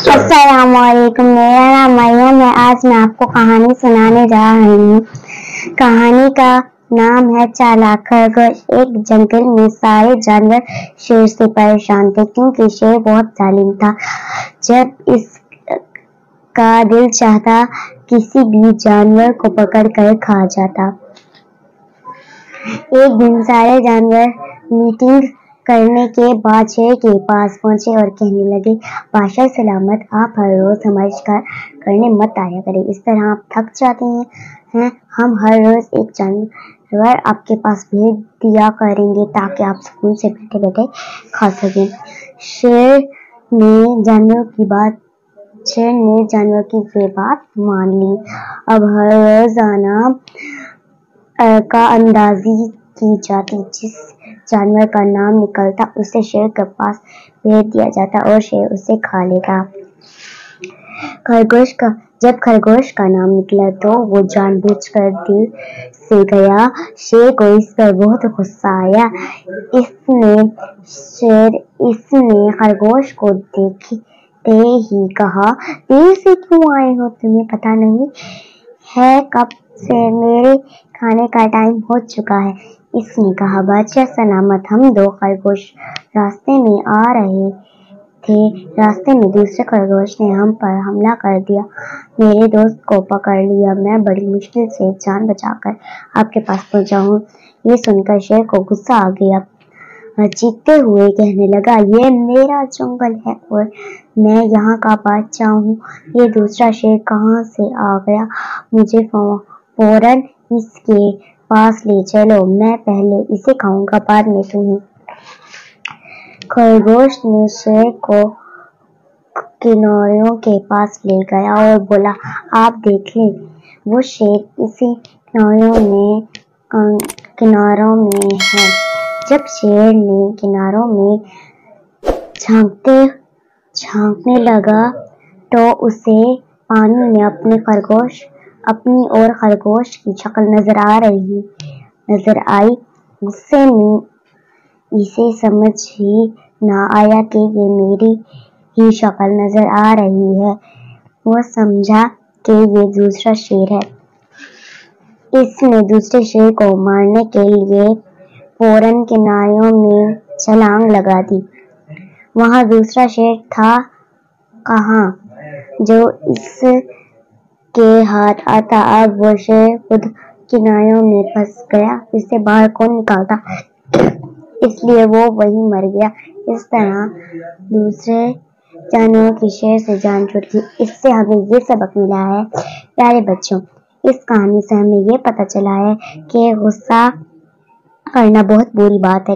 अस्सलाम वालेकुम। मेरा नाम मरियम है। आज मैं आपको कहानी सुनाने जा रही हूँ। कहानी का नाम है चालाक खरगोश। एक जंगल में सारे जानवर शेर से परेशान थे क्योंकि शेर बहुत जालिम था। जब इसका दिल चाहता किसी भी जानवर को पकड़ कर खा जाता। एक दिन सारे जानवर मीटिंग करने के बाद शेर के पास पहुंचे और कहने लगे, बादशाह सलामत, आप हर रोज हमारी शिकार करने मत आया करें। इस तरह आप थक जाते हैं। हम हर रोज एक जानवर आपके पास भेज दिया करेंगे ताकि आप सुकून से बैठे बैठे खा सकें। शेर ने जानवर की ये बात मान ली। अब हर रोजाना का अंदाजी की जाती। जिस जानवर का नाम निकलता उसे शेर के पास भेज दिया जाता और शेर उसे खा लेगा। जब खरगोश का नाम निकला तो वो जानबूझकर दिल से गया। शेर को इस पर बहुत गुस्सा आया। इसने खरगोश को देखते ही कहा, देर से क्यों आए हो? तुम्हें पता नहीं है कब से मेरे खाने का टाइम हो चुका है। इसने कहा, बादशाह सलामत, हम दो खरगोश रास्ते में आ रहे थे। रास्ते में दूसरे खरगोश ने हम पर हमला कर दिया। मेरे दोस्त को पकड़ लिया। मैं बड़ी मुश्किल से जान बचाकर आपके पास पहुंचा हूँ। ये सुनकर शेर को गुस्सा आ गया। चीखते हुए कहने लगा, ये मेरा जंगल है और मैं यहाँ का बादशाह हूँ। ये दूसरा शेर कहाँ से आ गया? मुझे फौरन इसके पास ले चलो। मैं पहले इसे खाऊंगा, बाद में तुम्हें। खरगोश ने शेर को किनारों के पास ले गया और बोला, आप देख लें। वो शेर इसी किनारों में है। जब शेर ने किनारों में झांकने लगा तो उसे पानी में अपनी और खरगोश की शक्ल नजर आई। गुस्से में इसे समझ ही ना आया कि ये मेरी ही शक्ल नजर आ रही है। वो समझा कि ये दूसरा शेर है। इसने दूसरे शेर को मारने के लिए फौरन किनारों में छलांग लगा दी। वहां दूसरा शेर था कहाँ जो इसके हाथ आता। अब वो शेर खुद किनारों में फंस गया। इसे बाहर कौन निकालता? इसलिए वो वहीं मर गया। इस तरह दूसरे जानवरों की शेर से जान छूट गई। इससे हमें ये सबक मिला है, प्यारे बच्चों, इस कहानी से हमें ये पता चला है कि गुस्सा करना बहुत बुरी बात है।